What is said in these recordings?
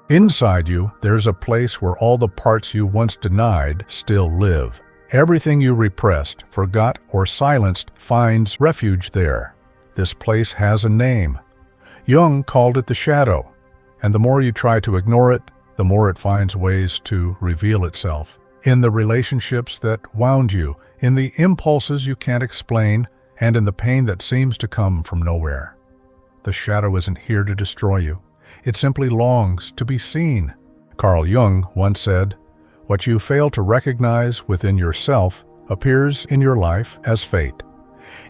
Inside you, there's a place where all the parts you once denied still live. Everything you repressed, forgot, or silenced finds refuge there. This place has a name. Jung called it the shadow, and the more you try to ignore it, the more it finds ways to reveal itself. In the relationships that wound you, in the impulses you can't explain, and in the pain that seems to come from nowhere. The shadow isn't here to destroy you. It simply longs to be seen. Carl Jung once said, "What you fail to recognize within yourself appears in your life as fate."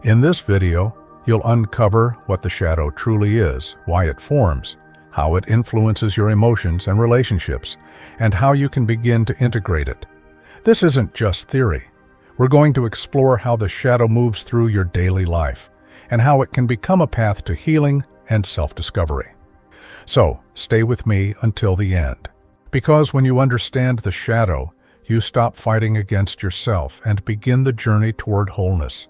In this video, you'll uncover what the shadow truly is, why it forms, how it influences your emotions and relationships, and how you can begin to integrate it. This isn't just theory. We're going to explore how the shadow moves through your daily life, and how it can become a path to healing and self-discovery. So, stay with me until the end. Because when you understand the shadow, you stop fighting against yourself and begin the journey toward wholeness.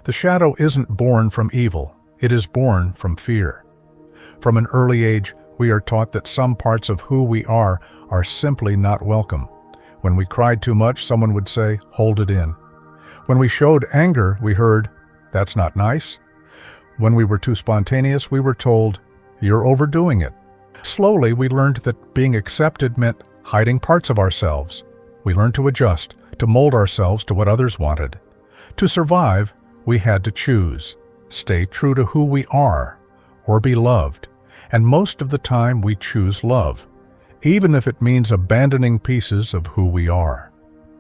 The shadow isn't born from evil, it is born from fear. From an early age, we are taught that some parts of who we are simply not welcome. When we cried too much, someone would say, "Hold it in." When we showed anger, we heard, "That's not nice." When we were too spontaneous, we were told, "You're overdoing it." Slowly, we learned that being accepted meant hiding parts of ourselves. We learned to adjust, to mold ourselves to what others wanted. To survive, we had to choose, stay true to who we are, or be loved. And most of the time, we choose love, even if it means abandoning pieces of who we are.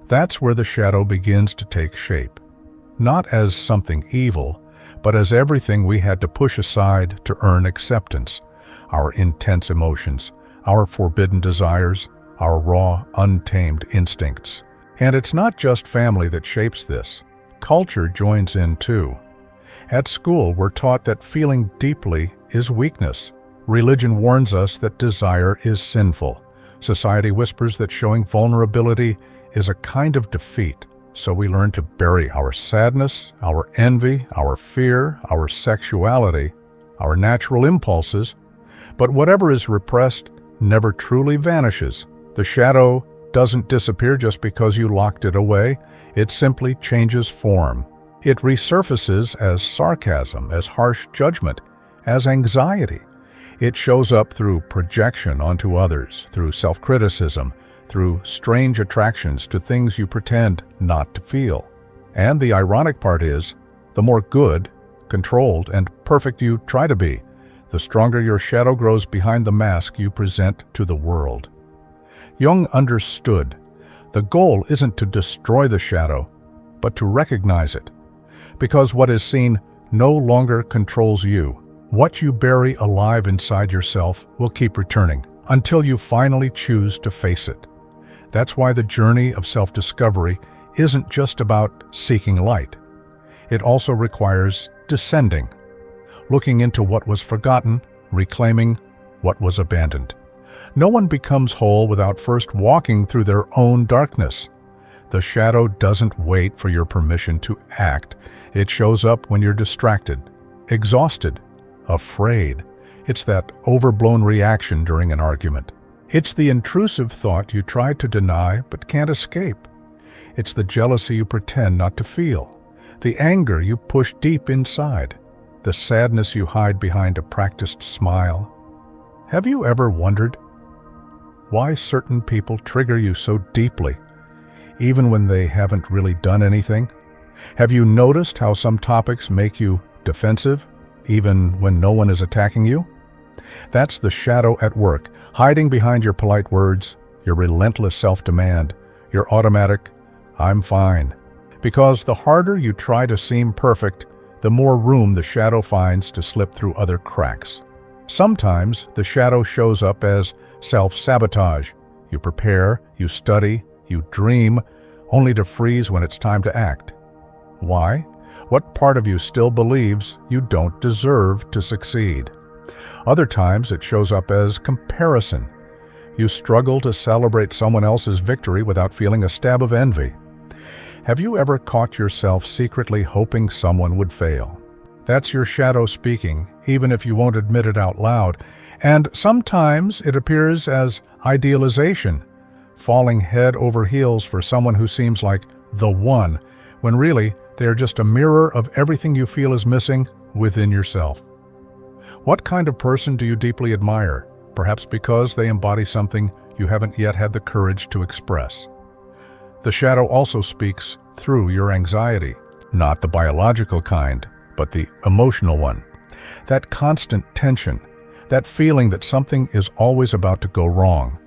That's where the shadow begins to take shape. Not as something evil, but as everything we had to push aside to earn acceptance. Our intense emotions, our forbidden desires, our raw, untamed instincts. And it's not just family that shapes this. Culture joins in too. At school, we're taught that feeling deeply is weakness. Religion warns us that desire is sinful. Society whispers that showing vulnerability is a kind of defeat. So we learn to bury our sadness, our envy, our fear, our sexuality, our natural impulses. But whatever is repressed never truly vanishes. The shadow doesn't disappear just because you locked it away. It simply changes form. It resurfaces as sarcasm, as harsh judgment, as anxiety. It shows up through projection onto others, through self-criticism, through strange attractions to things you pretend not to feel. And the ironic part is, the more good, controlled, and perfect you try to be, the stronger your shadow grows behind the mask you present to the world. Jung understood. The goal isn't to destroy the shadow, but to recognize it. Because what is seen no longer controls you. What you bury alive inside yourself will keep returning until you finally choose to face it. That's why the journey of self-discovery isn't just about seeking light. It also requires descending, looking into what was forgotten, reclaiming what was abandoned. No one becomes whole without first walking through their own darkness. The shadow doesn't wait for your permission to act. It shows up when you're distracted, exhausted, afraid. It's that overblown reaction during an argument. It's the intrusive thought you try to deny but can't escape. It's the jealousy you pretend not to feel, the anger you push deep inside, the sadness you hide behind a practiced smile. Have you ever wondered why certain people trigger you so deeply, even when they haven't really done anything? Have you noticed how some topics make you defensive, even when no one is attacking you? That's the shadow at work, hiding behind your polite words, your relentless self-demand, your automatic, "I'm fine." Because the harder you try to seem perfect, the more room the shadow finds to slip through other cracks. Sometimes the shadow shows up as self-sabotage. You prepare, you study, you dream, only to freeze when it's time to act. Why? What part of you still believes you don't deserve to succeed? Other times it shows up as comparison. You struggle to celebrate someone else's victory without feeling a stab of envy. Have you ever caught yourself secretly hoping someone would fail? That's your shadow speaking, even if you won't admit it out loud, And sometimes it appears as idealization, falling head over heels for someone who seems like the one, when really they are just a mirror of everything you feel is missing within yourself. What kind of person do you deeply admire, perhaps because they embody something you haven't yet had the courage to express? The shadow also speaks through your anxiety, not the biological kind, but the emotional one. That constant tension, that feeling that something is always about to go wrong.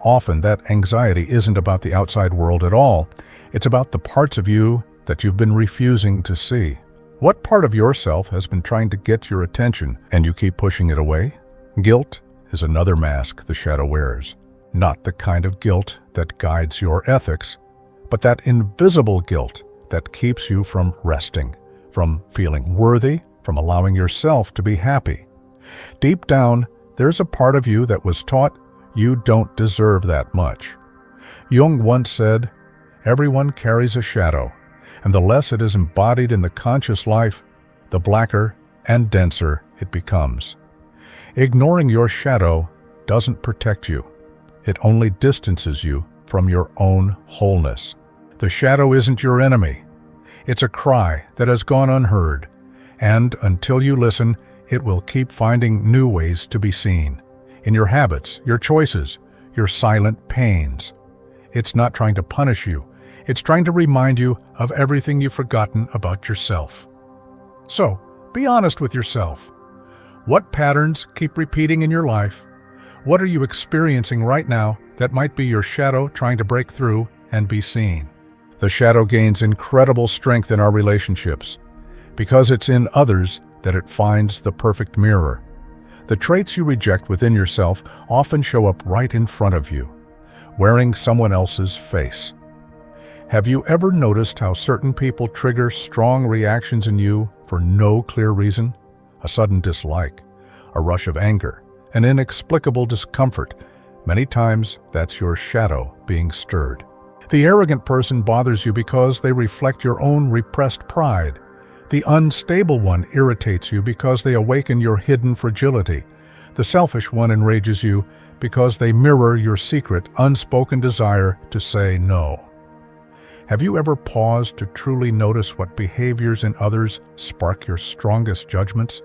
Often that anxiety isn't about the outside world at all. It's about the parts of you that you've been refusing to see. What part of yourself has been trying to get your attention and you keep pushing it away? Guilt is another mask the shadow wears. Not the kind of guilt that guides your ethics, but that invisible guilt that keeps you from resting, from feeling worthy, from allowing yourself to be happy. Deep down, there's a part of you that was taught you don't deserve that much. Jung once said, "Everyone carries a shadow, and the less it is embodied in the conscious life, the blacker and denser it becomes." Ignoring your shadow doesn't protect you. It only distances you from your own wholeness. The shadow isn't your enemy. It's a cry that has gone unheard, and until you listen, it will keep finding new ways to be seen. In your habits, your choices, your silent pains. It's not trying to punish you. It's trying to remind you of everything you've forgotten about yourself. So, be honest with yourself. What patterns keep repeating in your life? What are you experiencing right now that might be your shadow trying to break through and be seen? The shadow gains incredible strength in our relationships because it's in others that it finds the perfect mirror. The traits you reject within yourself often show up right in front of you, wearing someone else's face. Have you ever noticed how certain people trigger strong reactions in you for no clear reason? A sudden dislike, a rush of anger, an inexplicable discomfort. Many times, that's your shadow being stirred. The arrogant person bothers you because they reflect your own repressed pride. The unstable one irritates you because they awaken your hidden fragility. The selfish one enrages you because they mirror your secret, unspoken desire to say no. Have you ever paused to truly notice what behaviors in others spark your strongest judgments?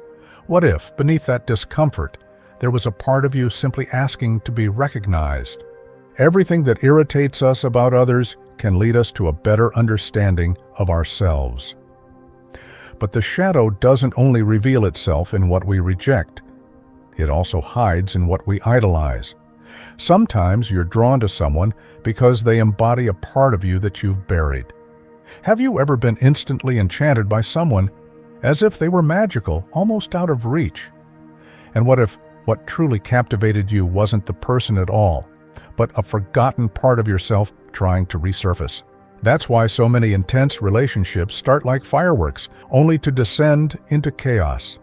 What if, beneath that discomfort, there was a part of you simply asking to be recognized? Everything that irritates us about others can lead us to a better understanding of ourselves. But the shadow doesn't only reveal itself in what we reject. It also hides in what we idolize. Sometimes you're drawn to someone because they embody a part of you that you've buried. Have you ever been instantly enchanted by someone as if they were magical, almost out of reach? And what if what truly captivated you wasn't the person at all, but a forgotten part of yourself trying to resurface? That's why so many intense relationships start like fireworks, only to descend into chaos.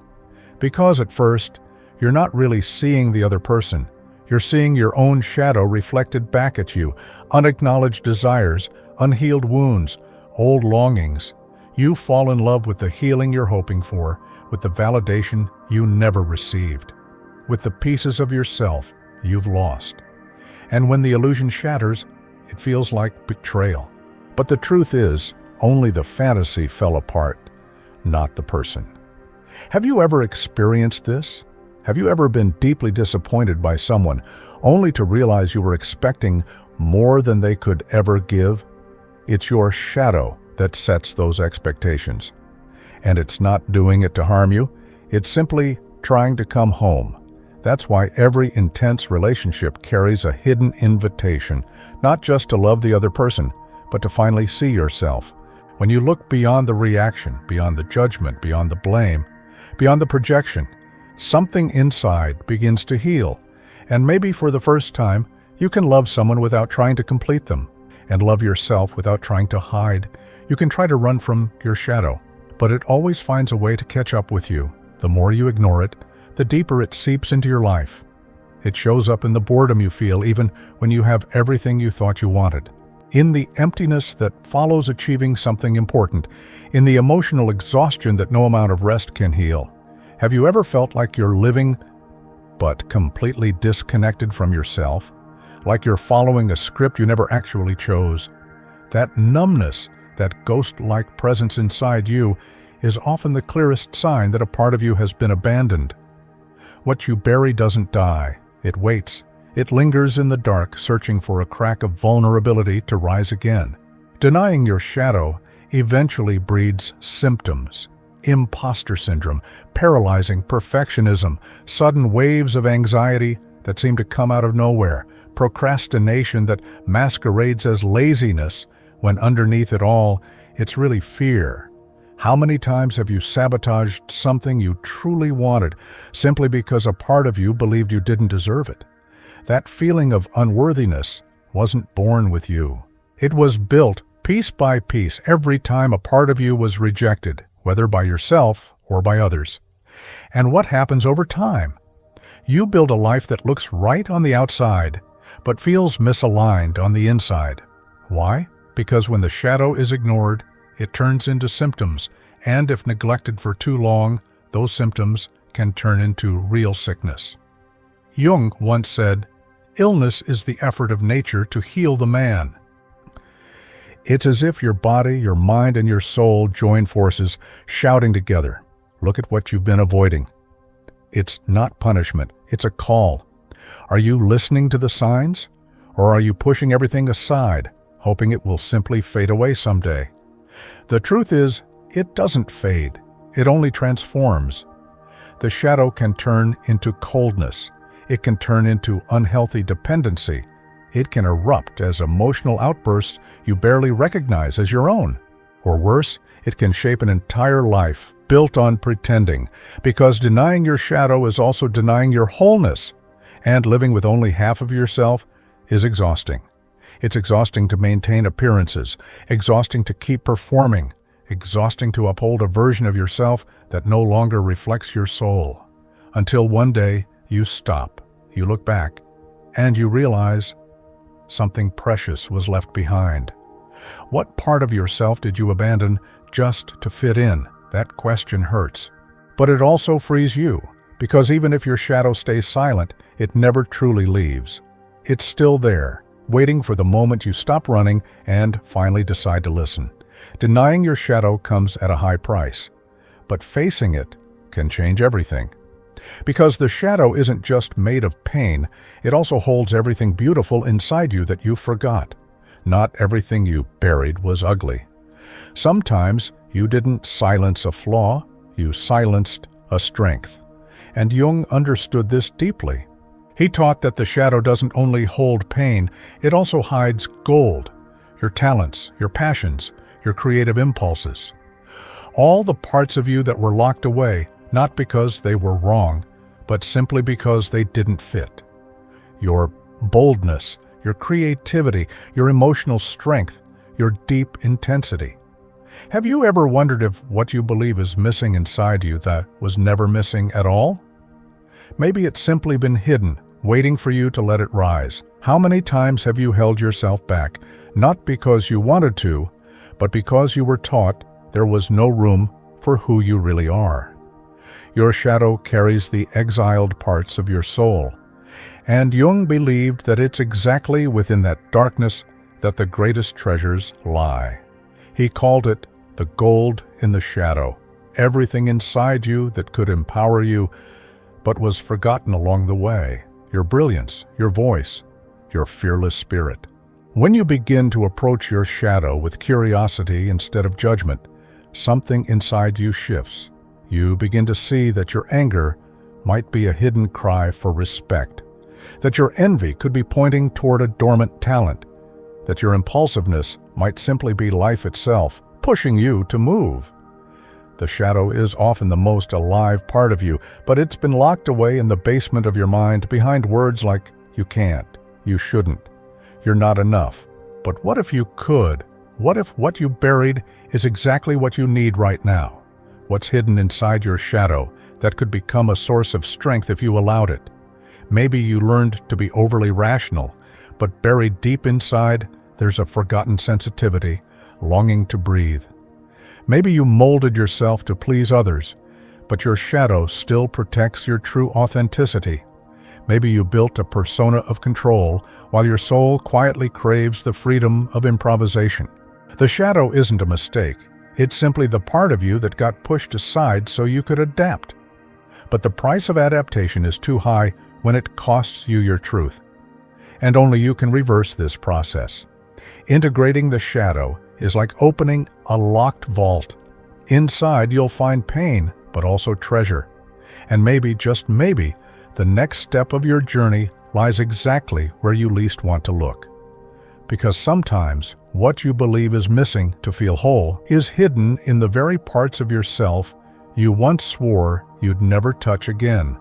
Because at first, you're not really seeing the other person. You're seeing your own shadow reflected back at you, unacknowledged desires, unhealed wounds, old longings. You fall in love with the healing you're hoping for, with the validation you never received, with the pieces of yourself you've lost. And when the illusion shatters, it feels like betrayal. But the truth is, only the fantasy fell apart, not the person. Have you ever experienced this? Have you ever been deeply disappointed by someone, only to realize you were expecting more than they could ever give? It's your shadow that sets those expectations. And it's not doing it to harm you, it's simply trying to come home. That's why every intense relationship carries a hidden invitation, not just to love the other person, but to finally see yourself. When you look beyond the reaction, beyond the judgment, beyond the blame, beyond the projection, something inside begins to heal. And maybe for the first time, you can love someone without trying to complete them, and love yourself without trying to hide. You can try to run from your shadow, but it always finds a way to catch up with you. The more you ignore it, the deeper it seeps into your life. It shows up in the boredom you feel even when you have everything you thought you wanted, in the emptiness that follows achieving something important, in the emotional exhaustion that no amount of rest can heal. Have you ever felt like you're living but completely disconnected from yourself, like you're following a script you never actually chose. That numbness, that ghost-like presence inside you, is often the clearest sign that a part of you has been abandoned. What you bury doesn't die. It waits. It lingers in the dark, searching for a crack of vulnerability to rise again. Denying your shadow eventually breeds symptoms. Imposter syndrome, paralyzing perfectionism, sudden waves of anxiety that seem to come out of nowhere, procrastination that masquerades as laziness when underneath it all, it's really fear. How many times have you sabotaged something you truly wanted simply because a part of you believed you didn't deserve it? That feeling of unworthiness wasn't born with you. It was built piece by piece every time a part of you was rejected, whether by yourself or by others. And what happens over time? You build a life that looks right on the outside, but feels misaligned on the inside. Why? Because when the shadow is ignored, it turns into symptoms, and if neglected for too long, those symptoms can turn into real sickness. Jung once said, "Illness is the effort of nature to heal the man." It's as if your body, your mind, and your soul join forces, shouting together, "Look at what you've been avoiding." It's not punishment, it's a call. Are you listening to the signs? Or are you pushing everything aside, hoping it will simply fade away someday? The truth is, it doesn't fade. It only transforms. The shadow can turn into coldness. It can turn into unhealthy dependency. It can erupt as emotional outbursts you barely recognize as your own. Or worse, it can shape an entire life built on pretending, because denying your shadow is also denying your wholeness, and living with only half of yourself is exhausting. It's exhausting to maintain appearances, exhausting to keep performing, exhausting to uphold a version of yourself that no longer reflects your soul. Until one day, you stop, you look back, and you realize something precious was left behind. What part of yourself did you abandon just to fit in? That question hurts. But it also frees you, because even if your shadow stays silent, it never truly leaves. It's still there, waiting for the moment you stop running and finally decide to listen. Denying your shadow comes at a high price, but facing it can change everything. Because the shadow isn't just made of pain, it also holds everything beautiful inside you that you forgot. Not everything you buried was ugly. Sometimes you didn't silence a flaw, you silenced a strength. And Jung understood this deeply. He taught that the shadow doesn't only hold pain, it also hides gold, your talents, your passions, your creative impulses. All the parts of you that were locked away, not because they were wrong, but simply because they didn't fit. Your boldness, your creativity, your emotional strength, your deep intensity. Have you ever wondered if what you believe is missing inside you that was never missing at all? Maybe it's simply been hidden, waiting for you to let it rise. How many times have you held yourself back, not because you wanted to, but because you were taught there was no room for who you really are? Your shadow carries the exiled parts of your soul, and Jung believed that it's exactly within that darkness that the greatest treasures lie. He called it the gold in the shadow, everything inside you that could empower you, but was forgotten along the way. Your brilliance, your voice, your fearless spirit. When you begin to approach your shadow with curiosity instead of judgment, something inside you shifts. You begin to see that your anger might be a hidden cry for respect, that your envy could be pointing toward a dormant talent, that your impulsiveness might simply be life itself, pushing you to move. The shadow is often the most alive part of you, but it's been locked away in the basement of your mind behind words like, you can't, you shouldn't, you're not enough. But what if you could? What if what you buried is exactly what you need right now? What's hidden inside your shadow that could become a source of strength if you allowed it? Maybe you learned to be overly rational, but buried deep inside, there's a forgotten sensitivity, longing to breathe. Maybe you molded yourself to please others, but your shadow still protects your true authenticity. Maybe you built a persona of control while your soul quietly craves the freedom of improvisation. The shadow isn't a mistake. It's simply the part of you that got pushed aside so you could adapt. But the price of adaptation is too high when it costs you your truth. And only you can reverse this process. Integrating the shadow is like opening a locked vault. Inside you'll find pain, but also treasure. And maybe, just maybe, the next step of your journey lies exactly where you least want to look. Because sometimes what you believe is missing to feel whole is hidden in the very parts of yourself you once swore you'd never touch again.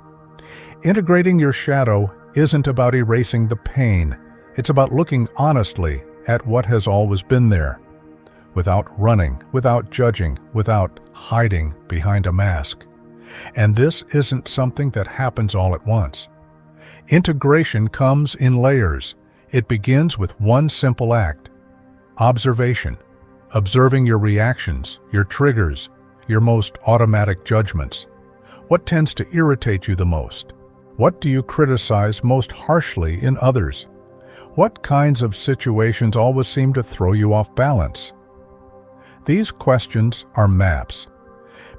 Integrating your shadow isn't about erasing the pain. It's about looking honestly at what has always been there, without running, without judging, without hiding behind a mask. And this isn't something that happens all at once. Integration comes in layers. It begins with one simple act: observation. Observing your reactions, your triggers, your most automatic judgments. What tends to irritate you the most? What do you criticize most harshly in others? What kinds of situations always seem to throw you off balance? These questions are maps,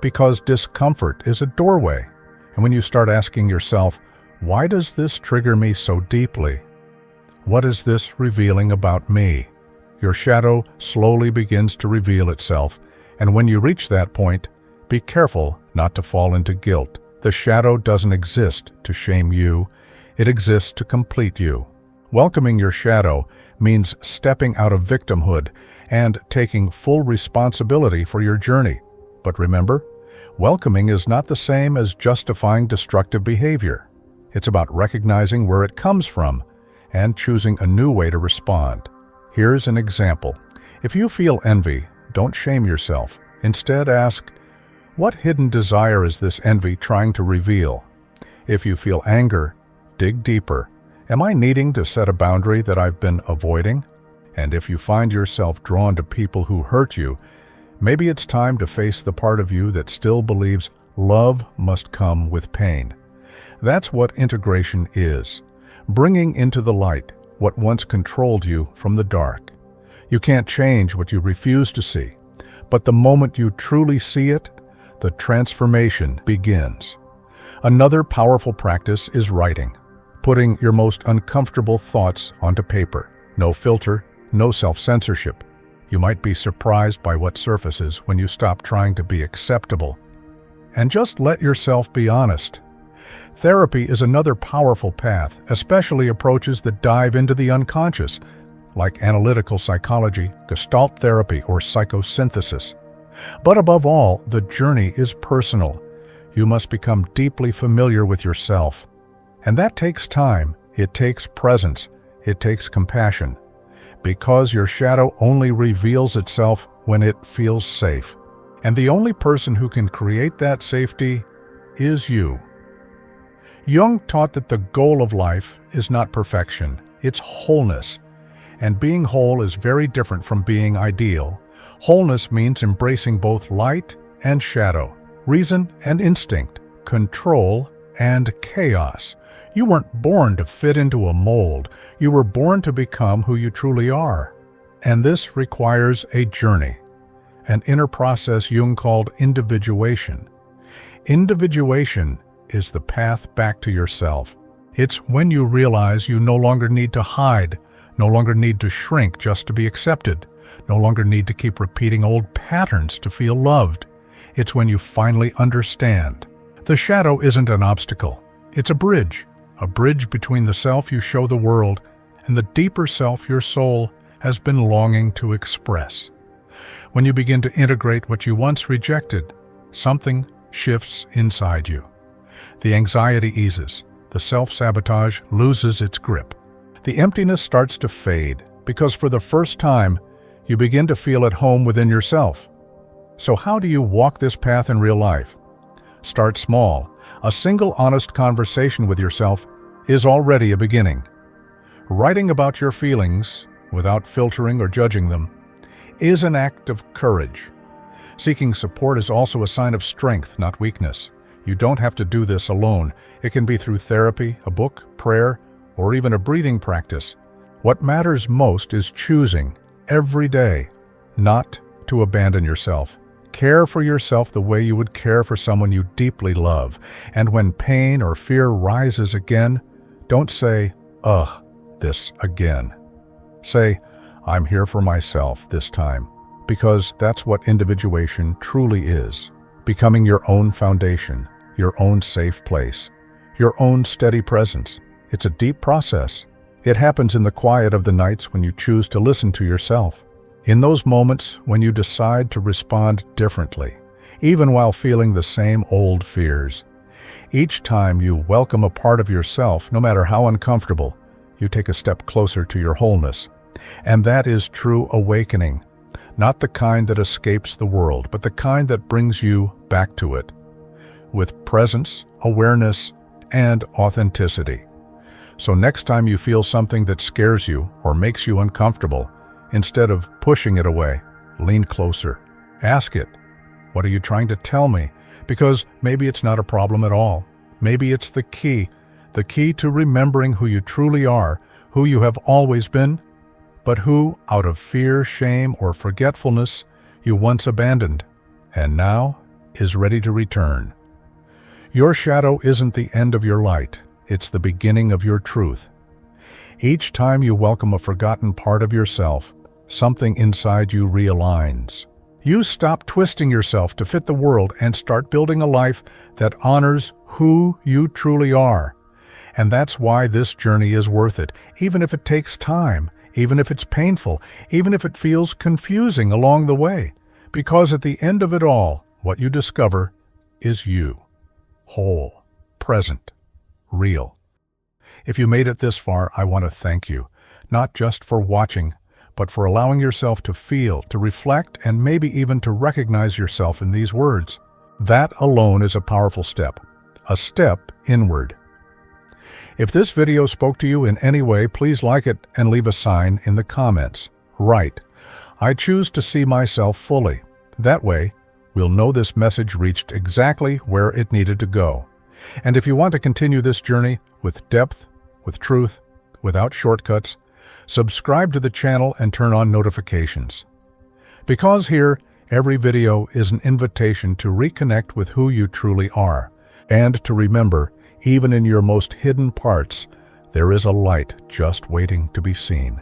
because discomfort is a doorway. And when you start asking yourself, why does this trigger me so deeply? What is this revealing about me? Your shadow slowly begins to reveal itself, and when you reach that point, be careful not to fall into guilt. The shadow doesn't exist to shame you, it exists to complete you. Welcoming your shadow means stepping out of victimhood and taking full responsibility for your journey. But remember, welcoming is not the same as justifying destructive behavior. It's about recognizing where it comes from and choosing a new way to respond. Here's an example. If you feel envy, don't shame yourself. Instead, ask, what hidden desire is this envy trying to reveal? If you feel anger, dig deeper. Am I needing to set a boundary that I've been avoiding? And if you find yourself drawn to people who hurt you, maybe it's time to face the part of you that still believes love must come with pain. That's what integration is, bringing into the light what once controlled you from the dark. You can't change what you refuse to see, but the moment you truly see it, the transformation begins. Another powerful practice is writing, putting your most uncomfortable thoughts onto paper. No filter, no self-censorship. You might be surprised by what surfaces when you stop trying to be acceptable. And just let yourself be honest. Therapy is another powerful path, especially approaches that dive into the unconscious, like analytical psychology, gestalt therapy, or psychosynthesis. But above all, the journey is personal. You must become deeply familiar with yourself. And that takes time, it takes presence, it takes compassion. Because your shadow only reveals itself when it feels safe. And the only person who can create that safety is you. Jung taught that the goal of life is not perfection, it's wholeness. And being whole is very different from being ideal. Wholeness means embracing both light and shadow, reason and instinct, control and chaos. You weren't born to fit into a mold. You were born to become who you truly are. And this requires a journey, an inner process Jung called individuation. Individuation is the path back to yourself. It's when you realize you no longer need to hide, no longer need to shrink just to be accepted, no longer need to keep repeating old patterns to feel loved. It's when you finally understand. The shadow isn't an obstacle. It's a bridge between the self you show the world and the deeper self your soul has been longing to express. When you begin to integrate what you once rejected, something shifts inside you. The anxiety eases, the self-sabotage loses its grip. The emptiness starts to fade because for the first time, you begin to feel at home within yourself. So how do you walk this path in real life? Start small. A single honest conversation with yourself is already a beginning. Writing about your feelings, without filtering or judging them, is an act of courage. Seeking support is also a sign of strength, not weakness. You don't have to do this alone. It can be through therapy, a book, prayer, or even a breathing practice. What matters most is choosing, every day, not to abandon yourself. Care for yourself the way you would care for someone you deeply love. And when pain or fear rises again, don't say, "Ugh, this again." Say, "I'm here for myself this time," because that's what individuation truly is. Becoming your own foundation, your own safe place, your own steady presence. It's a deep process. It happens in the quiet of the nights when you choose to listen to yourself. In those moments when you decide to respond differently, even while feeling the same old fears. Each time you welcome a part of yourself, no matter how uncomfortable, you take a step closer to your wholeness. And that is true awakening, not the kind that escapes the world, but the kind that brings you back to it, with presence, awareness, and authenticity. So next time you feel something that scares you or makes you uncomfortable, instead of pushing it away, lean closer. Ask it, "What are you trying to tell me?" Because maybe it's not a problem at all. Maybe it's the key to remembering who you truly are, who you have always been, but who, out of fear, shame, or forgetfulness, you once abandoned, and now is ready to return. Your shadow isn't the end of your light. It's the beginning of your truth. Each time you welcome a forgotten part of yourself, something inside you realigns. You stop twisting yourself to fit the world and start building a life that honors who you truly are. And that's why this journey is worth it, even if it takes time, even if it's painful, even if it feels confusing along the way. Because at the end of it all, what you discover is you, whole, present, real. If you made it this far, I want to thank you, not just for watching, but for allowing yourself to feel, to reflect, and maybe even to recognize yourself in these words. That alone is a powerful step, a step inward. If this video spoke to you in any way, please like it and leave a sign in the comments. Write, "I choose to see myself fully." That way, we'll know this message reached exactly where it needed to go. And if you want to continue this journey with depth, with truth, without shortcuts, subscribe to the channel and turn on notifications. Because here, every video is an invitation to reconnect with who you truly are, and to remember, even in your most hidden parts, there is a light just waiting to be seen.